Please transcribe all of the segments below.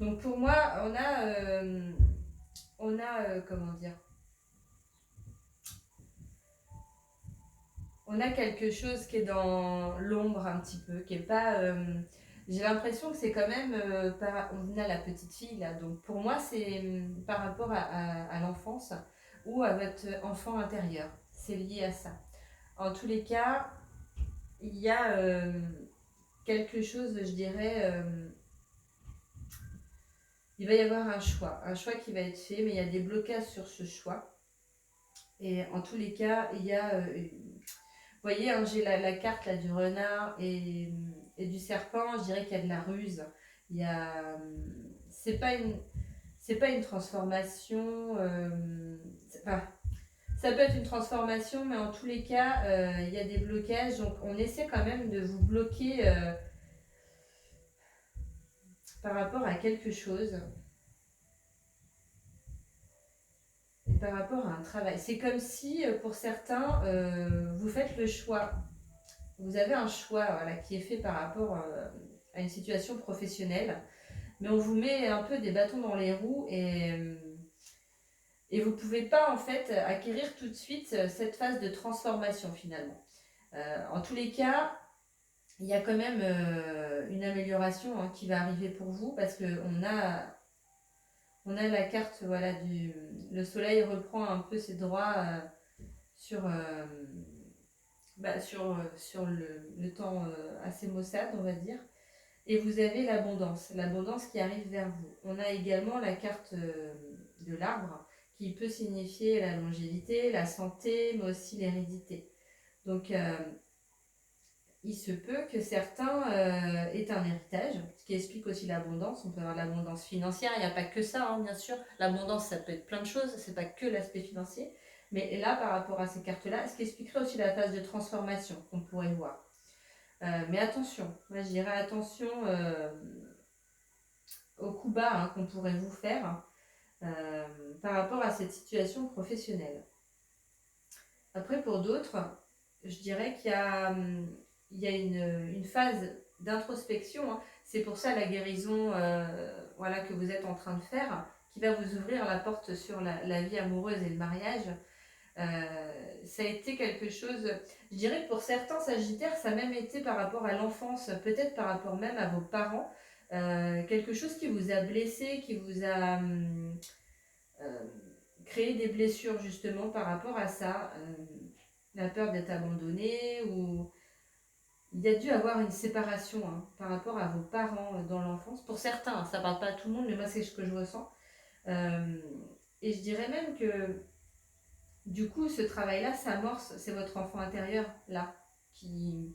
Donc pour moi, comment dire, on a quelque chose qui est dans l'ombre un petit peu, qui est pas. J'ai l'impression que c'est quand même. On a la petite fille là, donc pour moi, c'est par rapport à l'enfance ou à votre enfant intérieur. C'est lié à ça. En tous les cas, il y a quelque chose, je dirais. Il va y avoir un choix qui va être fait, mais il y a des blocages sur ce choix. Et en tous les cas, il y a vous voyez, hein, j'ai la carte là, du renard et du serpent. Je dirais qu'il y a de la ruse. Il y a, c'est pas une transformation. Enfin, ça peut être une transformation, mais en tous les cas, il y a des blocages. Donc, on essaie quand même de vous bloquer par rapport à quelque chose, et par rapport à un travail. C'est comme si, pour certains, vous faites le choix. Vous avez un choix voilà, qui est fait par rapport à une situation professionnelle, mais on vous met un peu des bâtons dans les roues et vous ne pouvez pas en fait acquérir tout de suite cette phase de transformation finalement. En tous les cas, il y a quand même une amélioration qui va arriver pour vous parce qu'on a la carte voilà, le soleil reprend un peu ses droits sur, sur le temps assez maussade, on va dire. Et vous avez l'abondance qui arrive vers vous. On a également la carte de l'arbre qui peut signifier la longévité, la santé, mais aussi l'hérédité. Donc, il se peut que certains aient un héritage, ce qui explique aussi l'abondance. On peut avoir l'abondance financière, il n'y a pas que ça, hein, bien sûr. L'abondance, ça peut être plein de choses, c'est pas que l'aspect financier. Mais là, par rapport à ces cartes-là, ce qui expliquerait aussi la phase de transformation qu'on pourrait voir. Mais attention, moi je dirais attention au coup bas qu'on pourrait vous faire euh, par rapport à cette situation professionnelle. Après, pour d'autres, je dirais il y a une phase d'introspection. Hein. C'est pour ça la guérison voilà, que vous êtes en train de faire, qui va vous ouvrir la porte sur la vie amoureuse et le mariage. Ça a été quelque chose, je dirais que pour certains Sagittaires, ça a même été par rapport à l'enfance, peut-être par rapport même à vos parents, quelque chose qui vous a blessé, qui vous a euh, créé des blessures justement par rapport à ça, la peur d'être abandonné ou il y a dû avoir une séparation par rapport à vos parents dans l'enfance. Pour certains, ça ne parle pas à tout le monde, mais moi c'est ce que je ressens. Euh, et je dirais même que du coup, ce travail-là s'amorce, c'est votre enfant intérieur, là, qui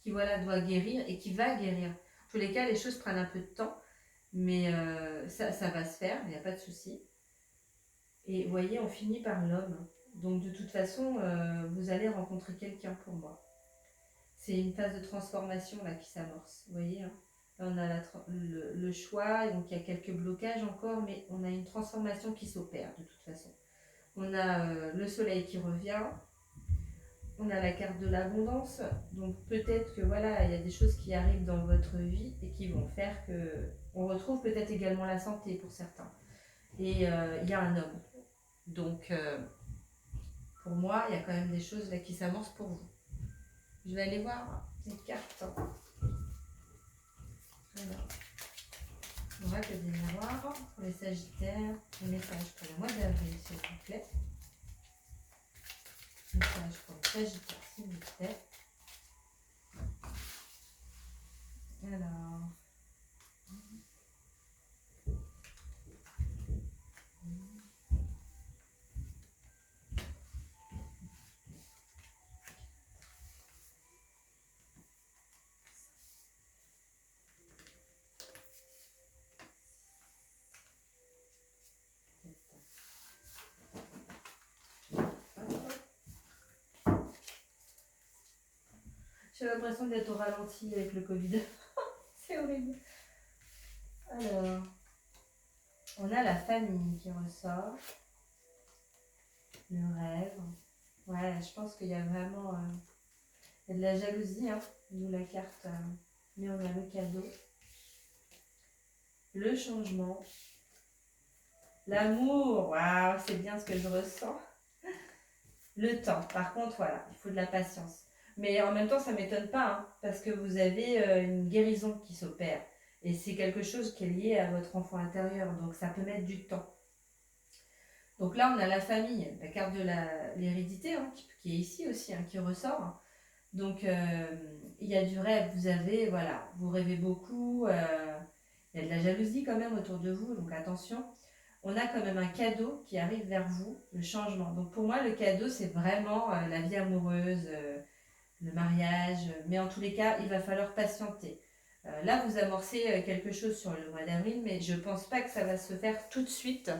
voilà, doit guérir et qui va guérir. En tous les cas, les choses prennent un peu de temps, mais ça va se faire, il n'y a pas de souci. Et vous voyez, on finit par l'homme. Donc de toute façon, vous allez rencontrer quelqu'un pour moi. C'est une phase de transformation là qui s'amorce, vous voyez. Hein. Là, on a le choix, donc il y a quelques blocages encore, mais on a une transformation qui s'opère de toute façon. On a le soleil qui revient, on a la carte de l'abondance, donc peut-être que voilà, il y a des choses qui arrivent dans votre vie et qui vont faire que on retrouve peut-être également la santé pour certains. Et il y a un homme. Donc pour moi, il y a quand même des choses là qui s'amorcent pour vous. Je vais aller voir les cartes. Alors, on va que des miroirs pour les Sagittaires, les messages pour le mois d'avril, s'il vous plaît. Message pour les Sagittaires, s'il vous plaît. Alors. J'ai l'impression d'être au ralenti avec le Covid. C'est horrible. Alors, on a la famille qui ressort. Le rêve. Ouais, je pense qu'il y a vraiment il y a de la jalousie, hein, d'où la carte. Mais on a le cadeau. le changement, l'amour, waouh, c'est bien ce que je ressens. Le temps, par contre, voilà, il faut de la patience. Mais en même temps, ça ne m'étonne pas, hein, parce que vous avez une guérison qui s'opère. Et c'est quelque chose qui est lié à votre enfant intérieur, donc ça peut mettre du temps. Donc là, on a la famille, la carte de l'hérédité, hein, qui est ici aussi, hein, qui ressort. Donc, il y a du rêve, vous avez, voilà, vous rêvez beaucoup, il y a de la jalousie quand même autour de vous, donc attention. On a quand même un cadeau qui arrive vers vous, le changement. Donc pour moi, le cadeau, c'est vraiment la vie amoureuse, le mariage, mais en tous les cas, il va falloir patienter. Là, vous amorcez quelque chose sur le mois d'avril, mais je ne pense pas que ça va se faire tout de suite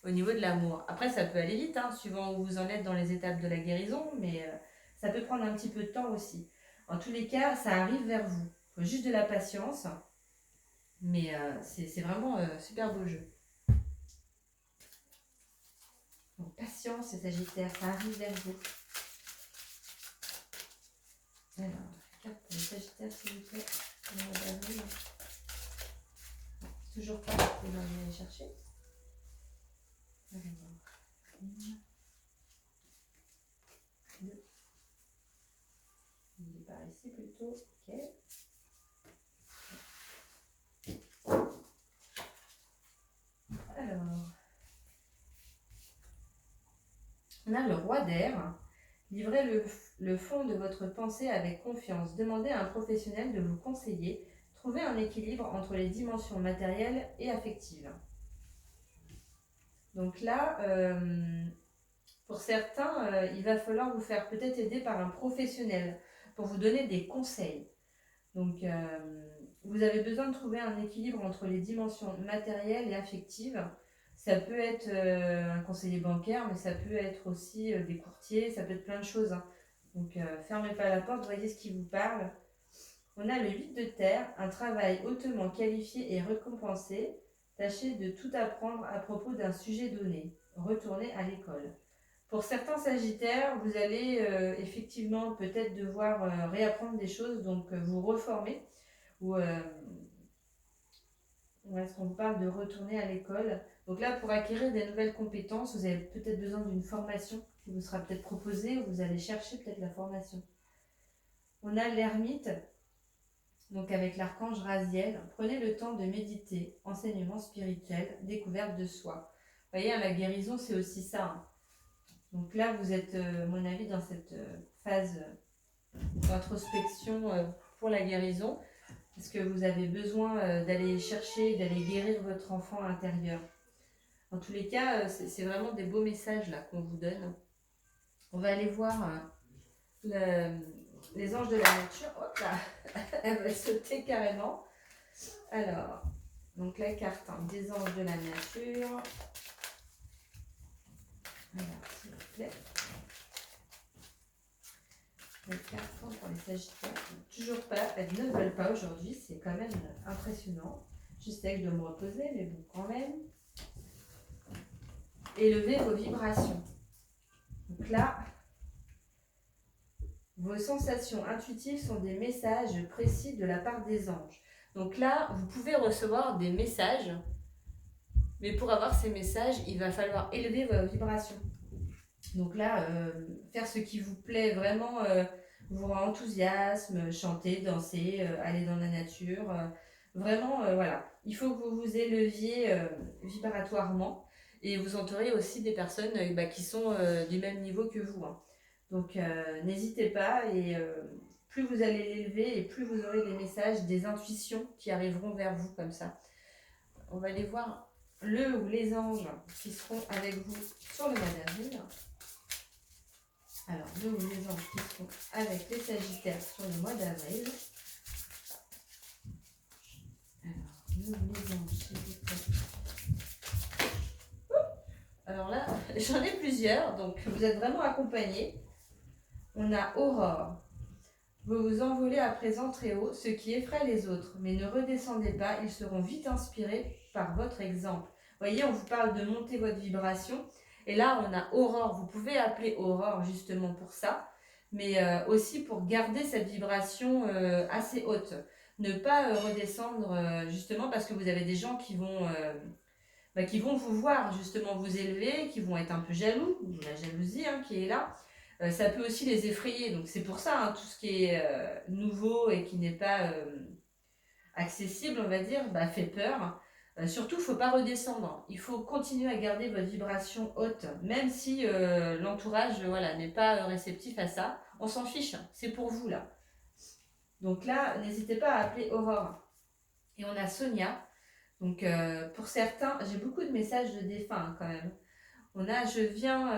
au niveau de l'amour. Après, ça peut aller vite, hein, suivant où vous en êtes dans les étapes de la guérison, mais ça peut prendre un petit peu de temps aussi. En tous les cas, ça arrive vers vous. Il faut juste de la patience, mais c'est vraiment super beau jeu. Donc, patience, Sagittaire, ça arrive vers vous. Alors, carte pour les Sagittaires, s'il vous plaît. Le mois d'avril. Toujours pas, vous allez aller chercher. Alors, 1, 2. Il est par ici plutôt. Ok. Alors, on a le roi d'air. Livrez le fond de votre pensée avec confiance. Demandez à un professionnel de vous conseiller. Trouvez un équilibre entre les dimensions matérielles et affectives. Donc là, pour certains, il va falloir vous faire peut-être aider par un professionnel pour vous donner des conseils. Donc, vous avez besoin de trouver un équilibre entre les dimensions matérielles et affectives. Ça peut être un conseiller bancaire, mais ça peut être aussi des courtiers, ça peut être plein de choses, hein. Donc, fermez pas la porte, voyez ce qui vous parle. On a le 8 de terre, un travail hautement qualifié et récompensé. Tâchez de tout apprendre à propos d'un sujet donné. Retournez à l'école. Pour certains sagittaires, vous allez effectivement peut-être devoir réapprendre des choses, donc vous reformer. Ou est-ce qu'on vous parle de retourner à l'école? Donc là, pour acquérir des nouvelles compétences, vous avez peut-être besoin d'une formation qui vous sera peut-être proposée, ou vous allez chercher peut-être la formation. On a l'ermite, donc avec l'archange Raziel. Prenez le temps de méditer, enseignement spirituel, découverte de soi. Vous voyez, la guérison, c'est aussi ça, hein. Donc là, vous êtes, à mon avis, dans cette phase d'introspection pour la guérison, parce que vous avez besoin d'aller chercher, d'aller guérir votre enfant intérieur. En tous les cas, c'est vraiment des beaux messages là qu'on vous donne. On va aller voir les anges de la nature. Hop là, elle va sauter carrément. Alors, donc la carte des anges de la nature. Alors, s'il vous plaît. Les cartes pour les Sagittaires. Toujours pas, elles ne veulent pas aujourd'hui, c'est quand même impressionnant. Je sais que je dois me reposer, mais bon, quand même. Élevez vos vibrations. Donc là, vos sensations intuitives sont des messages précis de la part des anges. Donc là, vous pouvez recevoir des messages, mais pour avoir ces messages, il va falloir élever vos vibrations. Donc là, faire ce qui vous plaît vraiment, vous rend enthousiasme, chanter, danser, aller dans la nature. Vraiment, voilà. Il faut que vous vous éleviez vibratoirement, et vous entourez aussi des personnes qui sont du même niveau que vous, hein. Donc n'hésitez pas, et plus vous allez l'élever, et plus vous aurez des messages, des intuitions qui arriveront vers vous comme ça. On va aller voir le ou les anges qui seront avec vous sur le mois d'avril. Alors, le ou les anges qui seront avec les Sagittaires sur le mois d'avril. Alors, le ou les anges, s'il vous plaît. Alors là, j'en ai plusieurs, donc vous êtes vraiment accompagnés. On a Aurore. Vous vous envolez à présent très haut, ce qui effraie les autres, mais ne redescendez pas, ils seront vite inspirés par votre exemple. Vous voyez, on vous parle de monter votre vibration, et là on a Aurore. Vous pouvez appeler Aurore justement pour ça, mais aussi pour garder cette vibration assez haute. ne pas redescendre justement parce que vous avez des gens qui vont vous voir justement vous élever, qui vont être un peu jaloux, la jalousie qui est là. Ça peut aussi les effrayer, donc c'est pour ça tout ce qui est nouveau et qui n'est pas accessible, on va dire, fait peur. Surtout, il ne faut pas redescendre. Il faut continuer à garder votre vibration haute, même si l'entourage n'est pas réceptif à ça. On s'en fiche, c'est pour vous là. Donc là, n'hésitez pas à appeler Aurore. Et on a Sonia. Donc pour certains, j'ai beaucoup de messages de défunts quand même. On a, je viens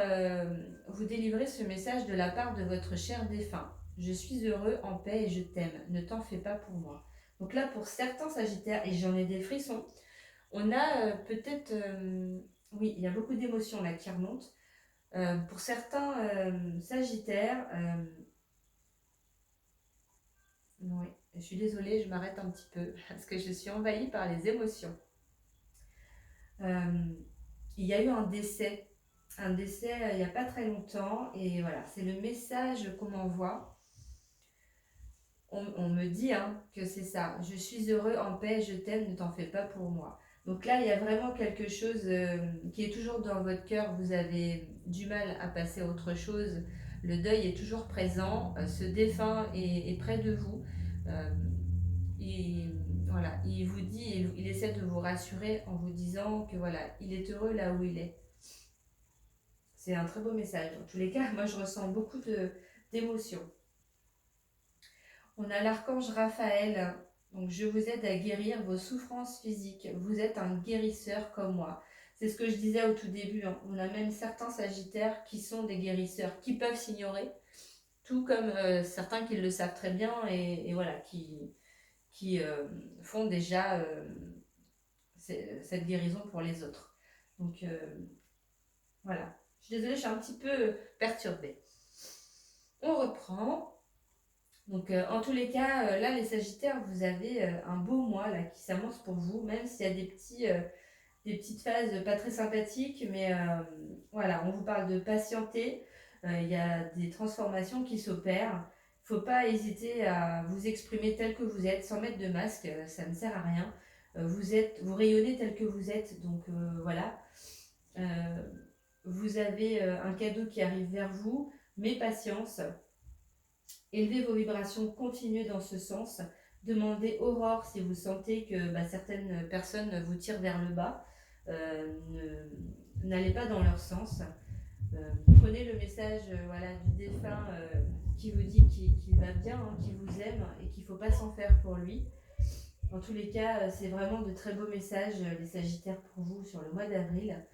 vous délivrer ce message de la part de votre cher défunt. Je suis heureux, en paix et je t'aime. Ne t'en fais pas pour moi. Donc là, pour certains Sagittaires, et j'en ai des frissons, on a peut-être... oui, il y a beaucoup d'émotions là qui remontent. Pour certains Sagittaires... oui, je suis désolée, je m'arrête un petit peu parce que je suis envahie par les émotions. Il y a eu un décès il n'y a pas très longtemps et voilà, c'est le message qu'on m'envoie. On me dit que c'est ça, je suis heureux, en paix, je t'aime, ne t'en fais pas pour moi. Donc là, il y a vraiment quelque chose qui est toujours dans votre cœur, vous avez du mal à passer à autre chose, le deuil est toujours présent, ce défunt est près de vous. Il vous dit, il essaie de vous rassurer en vous disant que voilà, il est heureux là où il est. C'est un très beau message. En tous les cas, moi je ressens beaucoup d'émotions. On a l'archange Raphaël. Donc je vous aide à guérir vos souffrances physiques. Vous êtes un guérisseur comme moi. C'est ce que je disais au tout début. On a même certains sagittaires qui sont des guérisseurs, qui peuvent s'ignorer, tout comme certains qui le savent très bien et voilà, qui font déjà cette guérison pour les autres. Donc voilà. Je suis désolée, je suis un petit peu perturbée. On reprend. Donc en tous les cas, là les Sagittaires, vous avez un beau mois là qui s'annonce pour vous, même s'il y a des petites phases pas très sympathiques, mais voilà, on vous parle de patienter, il y a des transformations qui s'opèrent. Il ne faut pas hésiter à vous exprimer tel que vous êtes, sans mettre de masque, ça ne sert à rien. Vous rayonnez tel que vous êtes, donc voilà. Vous avez un cadeau qui arrive vers vous, mais patience. Élevez vos vibrations, continuez dans ce sens. Demandez Aurore si vous sentez que certaines personnes vous tirent vers le bas. N'allez pas dans leur sens. Prenez le message du défunt qui vous dit qu'il va bien, qu'il vous aime et qu'il ne faut pas s'en faire pour lui. En tous les cas, c'est vraiment de très beaux messages, les Sagittaires, pour vous sur le mois d'avril.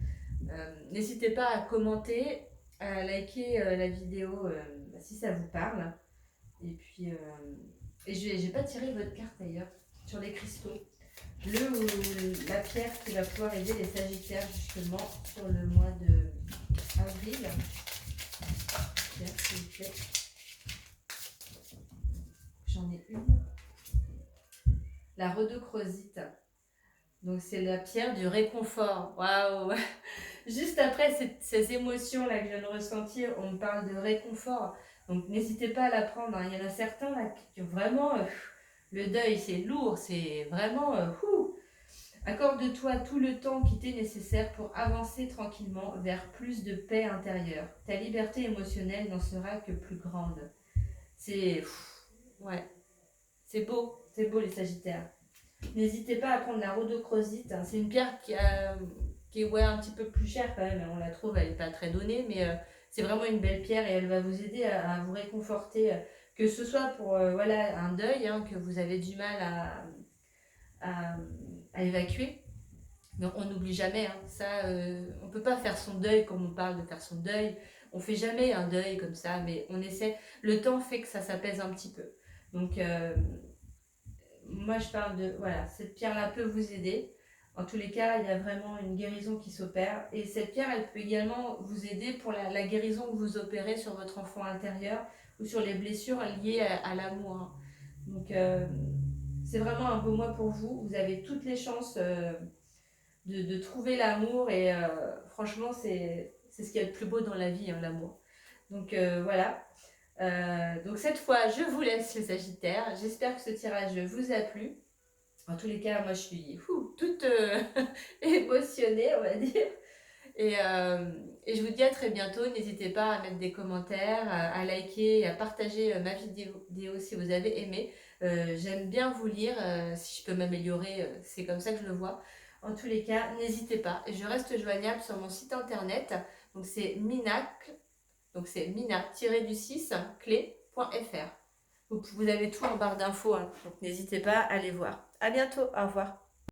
N'hésitez pas à commenter, à liker la vidéo si ça vous parle. Et puis, j'ai pas tiré votre carte d'ailleurs sur les cristaux. Le ou la pierre qui va pouvoir aider les Sagittaires justement sur le mois de avril. Pierre, s'il vous plaît. J'en ai une. La rhodochrosite. Donc c'est la pierre du réconfort. Waouh! Juste après ces émotions-là que je viens de ressentir, on me parle de réconfort. Donc n'hésitez pas à la prendre. Il y en a certains là qui ont vraiment... le deuil, c'est lourd, c'est vraiment... Accorde-toi tout le temps qui t'est nécessaire pour avancer tranquillement vers plus de paix intérieure. Ta liberté émotionnelle n'en sera que plus grande. C'est... ouais. C'est beau les Sagittaires. N'hésitez pas à prendre la rhodochrosite. C'est une pierre qui est un petit peu plus chère quand même. On la trouve, elle n'est pas très donnée, mais c'est vraiment une belle pierre et elle va vous aider à vous réconforter. Que ce soit pour un deuil que vous avez du mal à évacuer. Mais on n'oublie jamais. Ça, on ne peut pas faire son deuil comme on parle de faire son deuil. On ne fait jamais un deuil comme ça, mais on essaie. Le temps fait que ça s'apaise un petit peu. Donc... moi je parle de cette pierre là peut vous aider. En tous les cas, il y a vraiment une guérison qui s'opère et cette pierre elle peut également vous aider pour la guérison que vous opérez sur votre enfant intérieur ou sur les blessures liées à l'amour. Donc c'est vraiment un beau mois pour vous. Vous avez toutes les chances de trouver l'amour et franchement c'est ce qu'il y a de plus beau dans la vie, l'amour. Donc voilà. Donc cette fois, je vous laisse les Sagittaires. J'espère que ce tirage vous a plu. En tous les cas, moi je suis toute émotionnée, on va dire. Et je vous dis à très bientôt. N'hésitez pas à mettre des commentaires, à liker, à partager ma vidéo si vous avez aimé. J'aime bien vous lire. Si je peux m'améliorer, c'est comme ça que je le vois. En tous les cas, n'hésitez pas. Je reste joignable sur mon site internet. Donc c'est Minacle. Donc c'est mina-du6 clé.fr. Vous avez tout en barre d'infos, hein, donc n'hésitez pas à aller voir. À bientôt, au revoir.